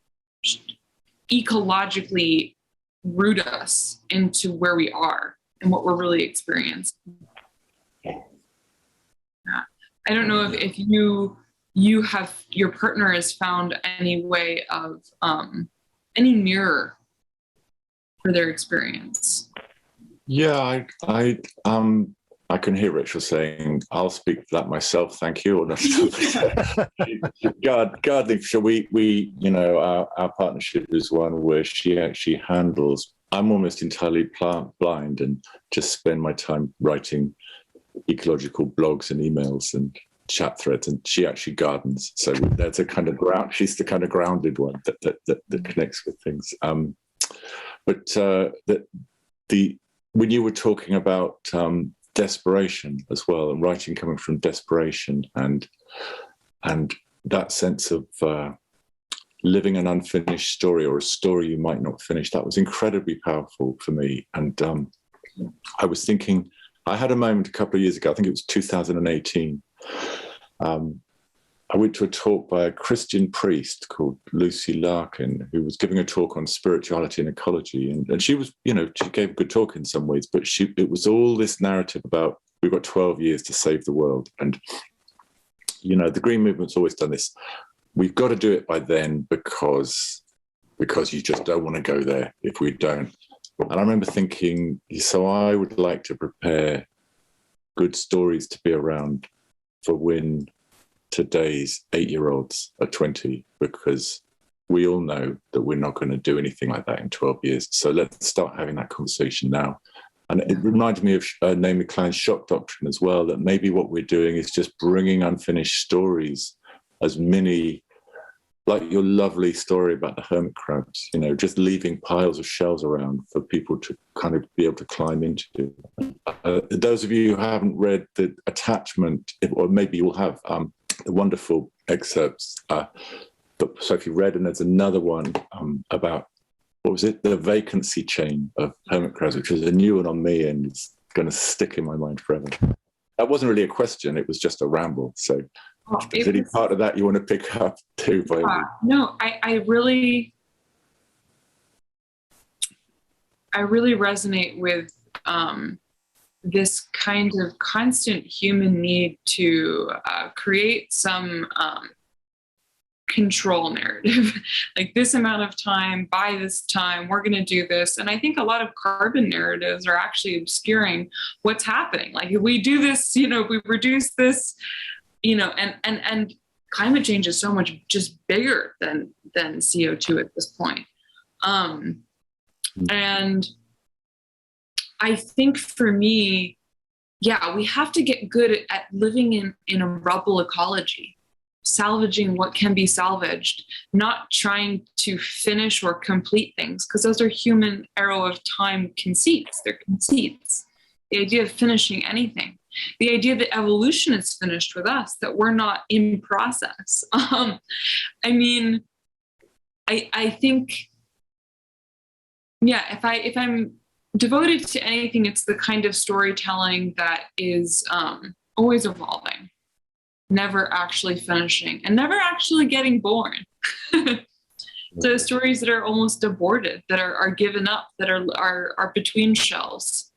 ecologically root us into where we are and what we're really experiencing? Yeah. I don't know if you have, your partner has found any way of, any mirror for their experience. Yeah, I can hear Rachel saying, "I'll speak for that myself, thank you." Or not. Gardening, so we our partnership is one where she actually handles. I'm almost entirely plant blind and just spend my time writing ecological blogs and emails and chat threads, and she actually gardens. So that's a kind of ground. She's the kind of grounded one that connects with things. When you were talking about desperation as well, and writing coming from desperation, and that sense of living an unfinished story, or a story you might not finish, that was incredibly powerful for me. And I was thinking, I had a moment a couple of years ago, I think it was 2018. I went to a talk by a Christian priest called Lucy Larkin, who was giving a talk on spirituality and ecology. And she was, she gave a good talk in some ways, but it was all this narrative about, we've got 12 years to save the world. And, the Green Movement's always done this. We've got to do it by then because you just don't want to go there if we don't. And I remember thinking, so I would like to prepare good stories to be around for when today's 8-year-olds are 20, because we all know that we're not going to do anything like that in 12 years. So let's start having that conversation now. And it reminded me of Naomi Klein's shock doctrine as well, that maybe what we're doing is just bringing unfinished stories as mini, like your lovely story about the hermit crabs, just leaving piles of shells around for people to kind of be able to climb into. Those of you who haven't read The Attachment, or maybe you will have, the wonderful excerpts that Sophie read, and there's another one about, what was it? The vacancy chain of hermit crabs, which is a new one on me and it's going to stick in my mind forever. That wasn't really a question, it was just a ramble. So is there any part of that you want to pick up too? No, I really resonate with this kind of constant human need to create some control narrative. Like this amount of time, by this time, we're going to do this. And I think a lot of carbon narratives are actually obscuring what's happening. Like if we do this, if we reduce this, and climate change is so much just bigger than CO2 at this point. And I think for me, we have to get good at living in a rubble ecology, salvaging what can be salvaged, not trying to finish or complete things, because those are human arrow of time conceits. They're conceits. The idea of finishing anything, the idea that evolution is finished with us, that we're not in process. I think, if I'm devoted to anything, it's the kind of storytelling that is always evolving, never actually finishing, and never actually getting born. So stories that are almost aborted, that are given up, that are between shells.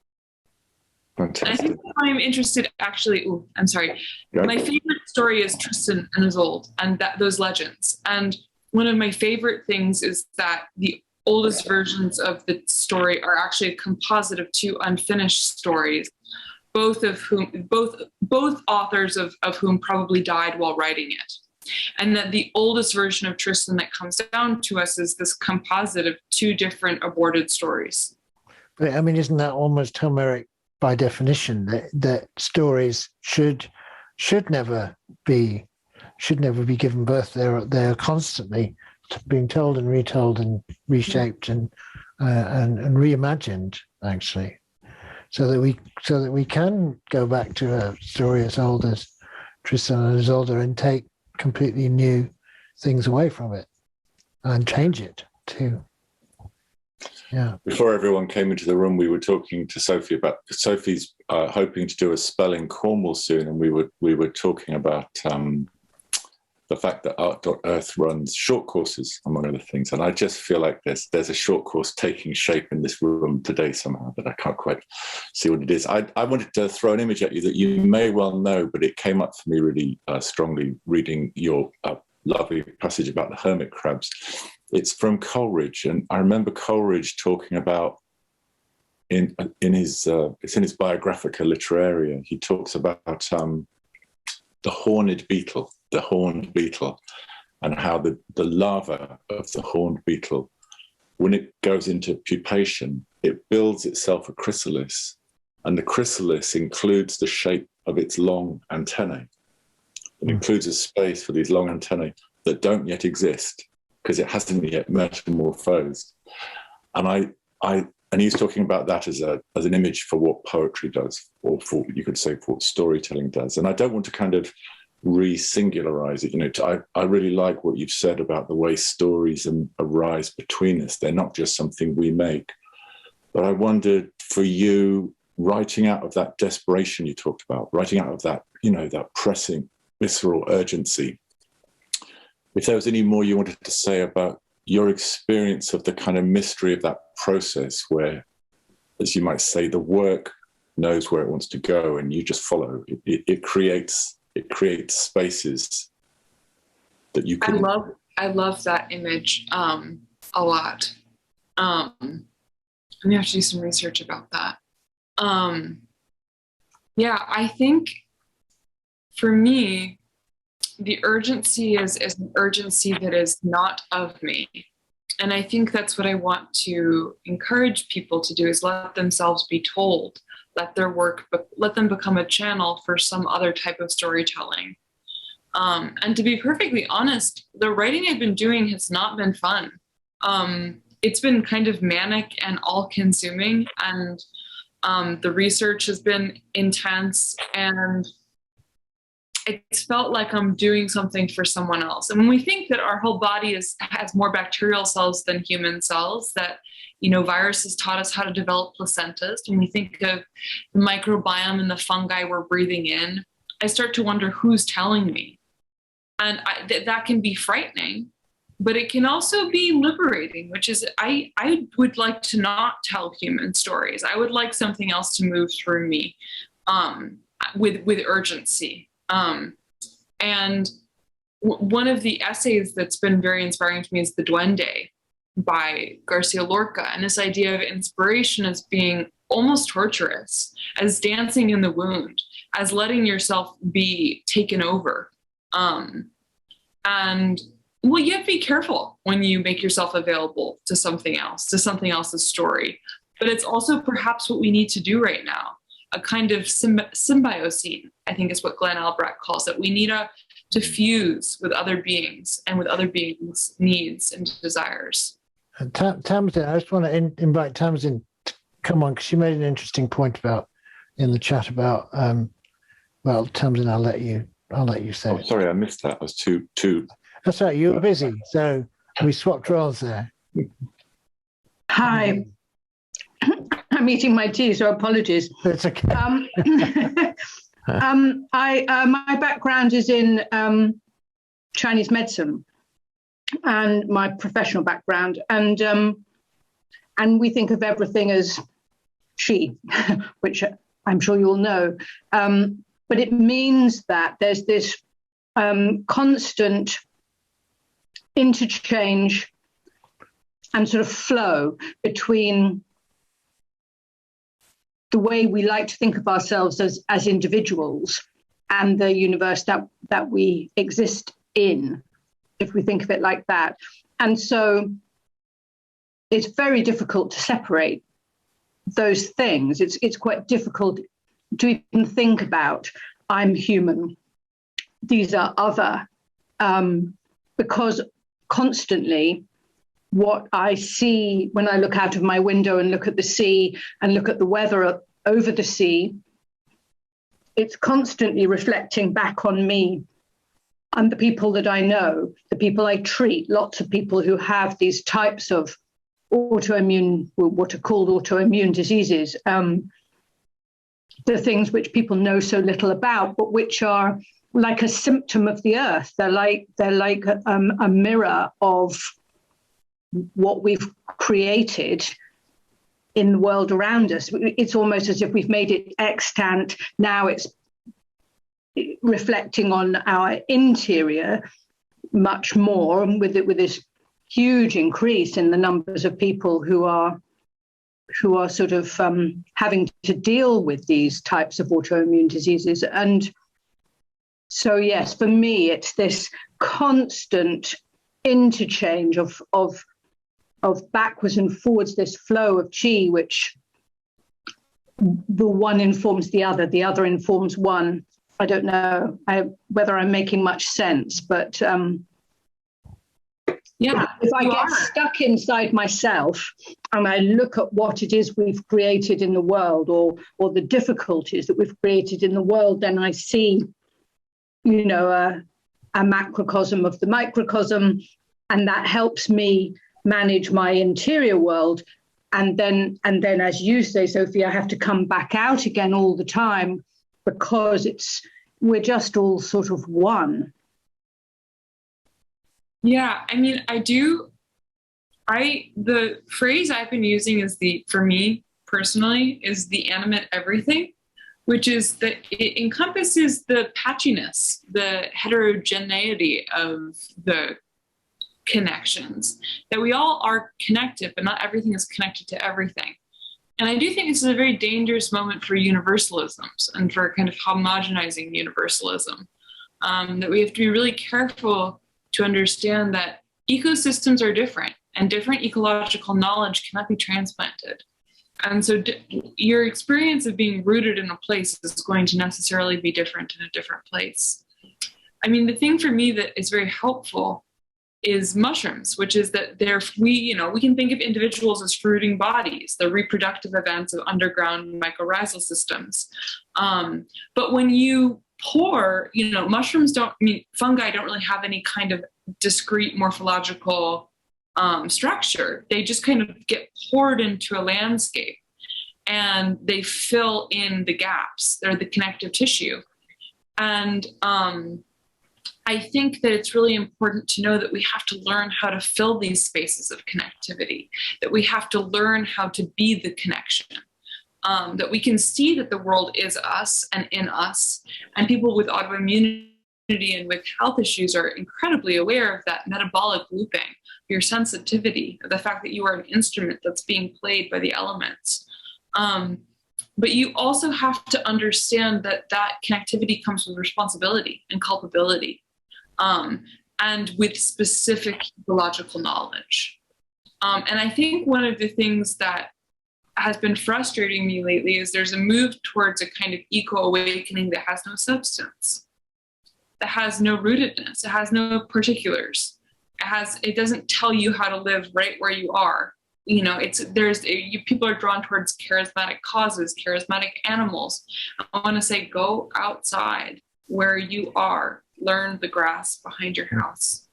Fantastic. And I think I'm interested, actually. I'm sorry. Yeah. My favorite story is Tristan and Isolde, and those legends. And one of my favorite things is that the oldest versions of the story are actually a composite of two unfinished stories, both authors of whom probably died while writing it. And that the oldest version of Tristan that comes down to us is this composite of two different aborted stories. But I mean, isn't that almost Homeric by definition, that stories should never be given birth? They're constantly being told and retold and reshaped and reimagined, actually, so that we can go back to a story as old as Tristan and Isolde and take completely new things away from it and change it too. Yeah. Before everyone came into the room, we were talking to Sophie about Sophie's hoping to do a spell in Cornwall soon, and we were talking about the fact that art.earth runs short courses, among other things. And I just feel like there's a short course taking shape in this room today somehow, but I can't quite see what it is. I wanted to throw an image at you that you may well know, but it came up for me really strongly reading your lovely passage about the hermit crabs. It's from Coleridge, and I remember Coleridge talking about in his Biographica Literaria. He talks about the horned beetle, and how the larva of the horned beetle, when it goes into pupation, it builds itself a chrysalis, and the chrysalis includes the shape of its long antennae. It includes a space for these long antennae that don't yet exist because it hasn't yet metamorphosed. And he's talking about that as an image for what poetry does, or for, you could say, for what storytelling does. And I don't want to kind of re-singularize it. I really like what you've said about the way stories arise between us. They're not just something we make. But I wondered, for you, writing out of that desperation you talked about, writing out of that, that pressing, visceral urgency, if there was any more you wanted to say about your experience of the kind of mystery of that process where, as you might say, the work knows where it wants to go and you just follow. It creates spaces that you can. I love that image a lot. Let me have to do some research about that. I think for me, the urgency is an urgency that is not of me. And I think that's what I want to encourage people to do, is let themselves be told, let their work, let them become a channel for some other type of storytelling. And to be perfectly honest, the writing I've been doing has not been fun. It's been kind of manic and all-consuming, and the research has been intense, and it's felt like I'm doing something for someone else. And when we think that our whole body has more bacterial cells than human cells, that, viruses taught us how to develop placentas, when we think of the microbiome and the fungi we're breathing in, I start to wonder who's telling me. And that can be frightening, but it can also be liberating, which is, I would like to not tell human stories. I would like something else to move through me with urgency. And one of the essays that's been very inspiring to me is The Duende by Garcia Lorca. And this idea of inspiration as being almost torturous, as dancing in the wound, as letting yourself be taken over. And well, you have to be careful when you make yourself available to something else, to something else's story. But it's also perhaps what we need to do right now, a kind of symbiosine, I think is what Glenn Albrecht calls it. We need to fuse with other beings and with other beings' needs and desires. Tamsin, I just want to invite Tamsin to come on, because she made an interesting point about in the chat about, well, Tamsin, I'll let you say it. Sorry, I missed that. I was too. That's right, you were busy, so we swapped roles there. Hi. I'm eating my tea, so apologies. It's okay. My background is in Chinese medicine, and my professional background, and we think of everything as qi, which I'm sure you all know, but it means that there's this constant interchange and sort of flow between the way we like to think of ourselves as individuals and the universe that we exist in, if we think of it like that. And so it's very difficult to separate those things. It's quite difficult to even think about, I'm human, these are other, because constantly what I see when I look out of my window and look at the sea and look at the weather over the sea, it's constantly reflecting back on me and the people that I know, the people I treat, lots of people who have these types of autoimmune, what are called autoimmune diseases, the things which people know so little about, but which are like a symptom of the earth. They're like a mirror of what we've created in the world around us. It's almost as if we've made it extant. Now it's reflecting on our interior much more, and with this huge increase in the numbers of people who are sort of having to deal with these types of autoimmune diseases. And so, yes, for me, it's this constant interchange of backwards and forwards, this flow of qi, which the one informs the other informs one. I don't know whether I'm making much sense, but yeah, if I get stuck inside myself and I look at what it is we've created in the world, or the difficulties that we've created in the world, then I see, a macrocosm of the microcosm, and that helps me manage my interior world. And then, as you say, Sophie, I have to come back out again all the time, because we're just all sort of one. Yeah, I mean, the phrase I've been using for me personally, is the animate everything, which is that it encompasses the patchiness, the heterogeneity of the connections, that we all are connected, but not everything is connected to everything. And I do think this is a very dangerous moment for universalisms and for kind of homogenizing universalism, that we have to be really careful to understand that ecosystems are different, and different ecological knowledge cannot be transplanted. And so your experience of being rooted in a place is going to necessarily be different in a different place. I mean, the thing for me that is very helpful is mushrooms, which is that we can think of individuals as fruiting bodies, the reproductive events of underground mycorrhizal systems. But when you pour, fungi don't really have any kind of discrete morphological structure. They just kind of get poured into a landscape and they fill in the gaps. They're the connective tissue. And I think that it's really important to know that we have to learn how to fill these spaces of connectivity, that we have to learn how to be the connection, that we can see that the world is us and in us, and people with autoimmunity and with health issues are incredibly aware of that metabolic looping, your sensitivity, the fact that you are an instrument that's being played by the elements. But you also have to understand that that connectivity comes with responsibility and culpability, and with specific ecological knowledge. And I think one of the things that has been frustrating me lately is there's a move towards a kind of eco-awakening that has no substance, that has no rootedness, it has no particulars. It doesn't tell you how to live right where you are. You know, people are drawn towards charismatic causes, charismatic animals. I want to say, go outside where you are, learn the grass behind your house.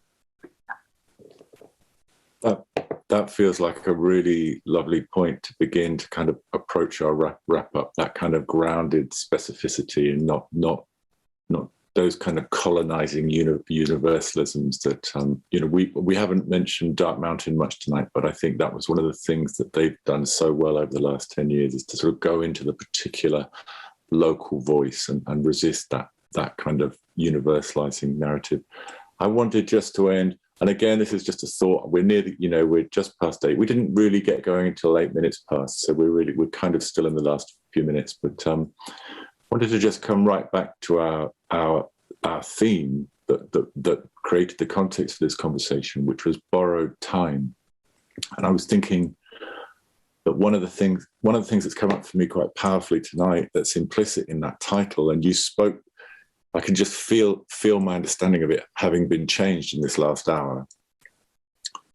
That feels like a really lovely point to begin to kind of approach our wrap up, that kind of grounded specificity and not those kind of colonizing universalisms that, we haven't mentioned Dark Mountain much tonight, but I think that was one of the things that they've done so well over the last 10 years is to sort of go into the particular local voice and resist that kind of universalizing narrative. I wanted just to end, and again, this is just a thought. We're just past 8. We didn't really get going until 8 minutes past, so we're kind of still in the last few minutes. But wanted to just come right back to our theme that created the context of this conversation, which was borrowed time. And I was thinking that one of the things that's come up for me quite powerfully tonight, that's implicit in that title, and you spoke. I can just feel my understanding of it having been changed in this last hour,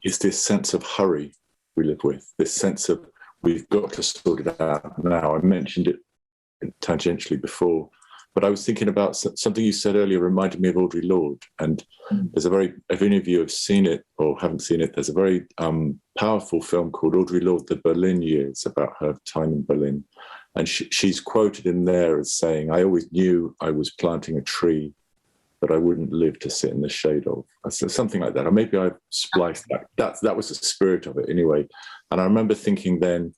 is this sense of hurry we live with, this sense of we've got to sort it out now. I mentioned it tangentially before, but I was thinking about something you said earlier reminded me of Audre Lorde, and there's if any of you have seen it or haven't seen it, there's a very powerful film called Audre Lorde, The Berlin Years, about her time in Berlin. And she's quoted in there as saying, I always knew I was planting a tree that I wouldn't live to sit in the shade of. So something like that. Or maybe I spliced that. That was the spirit of it anyway. And I remember thinking then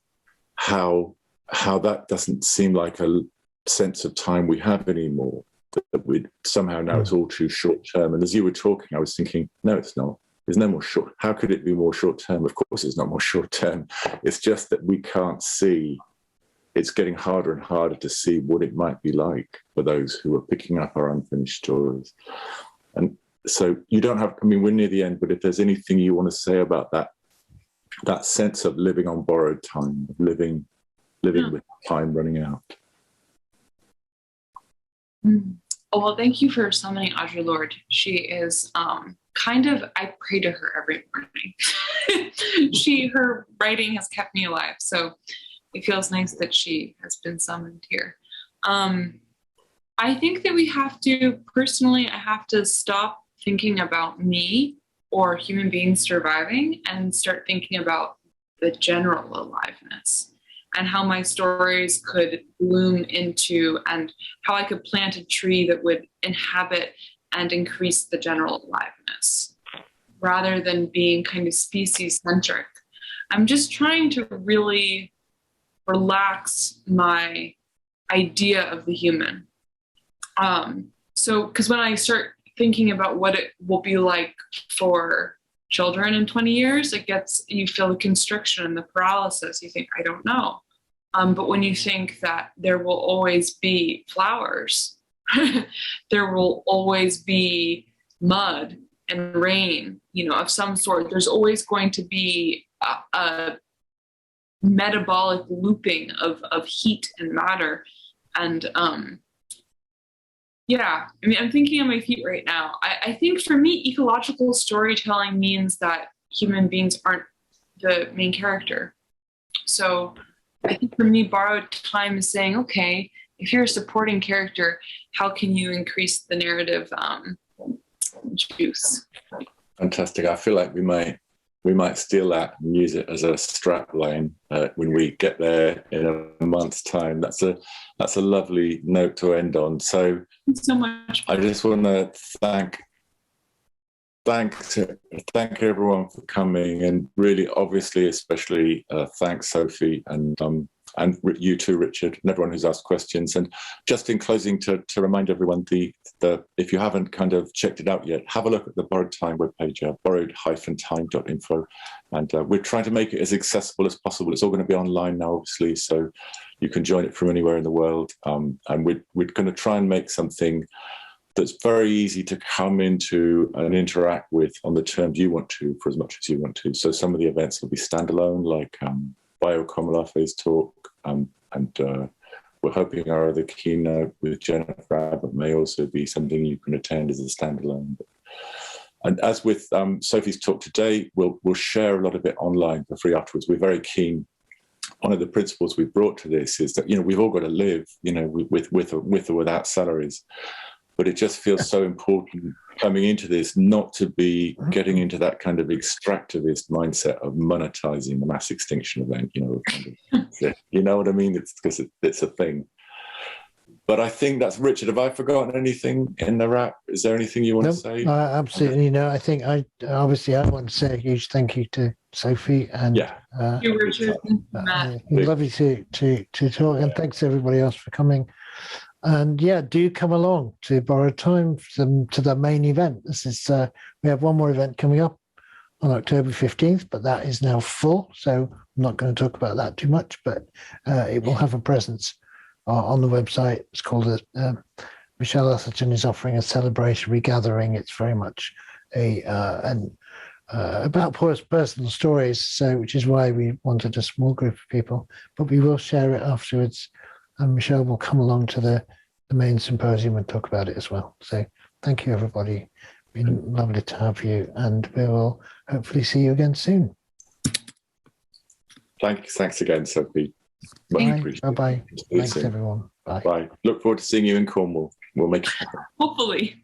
how that doesn't seem like a sense of time we have anymore, that we somehow now it's all too short term. And as you were talking, I was thinking, no, it's not. There's no more short. How could it be more short term? Of course it's not more short term. It's just that we can't see. It's getting harder and harder to see what it might be like for those who are picking up our unfinished stories. And so you don't have, we're near the end, but if there's anything you want to say about that sense of living on borrowed time, living with time running out. Oh, well, thank you for summoning Audre Lorde. She is I pray to her every morning. Her writing has kept me alive. So it feels nice that she has been summoned here. I think that I have to stop thinking about me or human beings surviving and start thinking about the general aliveness and how my stories could bloom into, and how I could plant a tree that would inhabit and increase the general aliveness rather than being kind of species-centric. I'm just trying to really relax my idea of the human. Because when I start thinking about what it will be like for children in 20 years, you feel the constriction and the paralysis. You think, I don't know. But when you think that there will always be flowers, there will always be mud and rain, of some sort. There's always going to be a metabolic looping of heat and matter. And I'm thinking on my feet right now. I think for me, ecological storytelling means that human beings aren't the main character. So I think for me, borrowed time is saying, okay, if you're a supporting character, how can you increase the narrative juice? Fantastic. I feel like we might steal that and use it as a strap line when we get there in a month's time. That's a lovely note to end on. So thanks so much. I just want to thank everyone for coming, and really, obviously, especially thanks Sophie and and you too, Richard, and everyone who's asked questions. And just in closing, to remind everyone, if you haven't kind of checked it out yet, have a look at the Borrowed Time webpage, borrowed-time.info. And we're trying to make it as accessible as possible. It's all going to be online now, obviously, so you can join it from anywhere in the world. And we're going to try and make something that's very easy to come into and interact with on the terms you want to, for as much as you want to. So some of the events will be standalone, like Bio Komalafe's talk, and we're hoping our other keynote with Jennifer Abbott may also be something you can attend as a standalone. And as with Sophie's talk today, we'll share a lot of it online for free afterwards. We're very keen. One of the principles we brought to this is that, we've all got to live, with or without salaries. But it just feels so important coming into this not to be getting into that kind of extractivist mindset of monetizing the mass extinction event, you know what I mean? It's because it's a thing. But I think that's, Richard, have I forgotten anything in the wrap? Is there anything you want to say? Absolutely. No, I think I want to say a huge thank you to Sophie and you, Richard. Lovely to talk, and thanks to everybody else for coming. And do come along to Borrowed Time to the main event. This is we have one more event coming up on October 15th, but that is now full, so I'm not going to talk about that too much. But it will have a presence on the website. It's called Michelle Atherton is offering a celebration regathering. It's very much about personal stories, so which is why we wanted a small group of people. But we will share it afterwards. And Michelle will come along to the main symposium and talk about it as well. So thank you, everybody. It's been lovely to have you, and we will hopefully see you again soon. Thanks again, Sophie. Bye-bye. Thanks, everyone. Bye. Bye. Look forward to seeing you in Cornwall. We'll make it happen. Hopefully.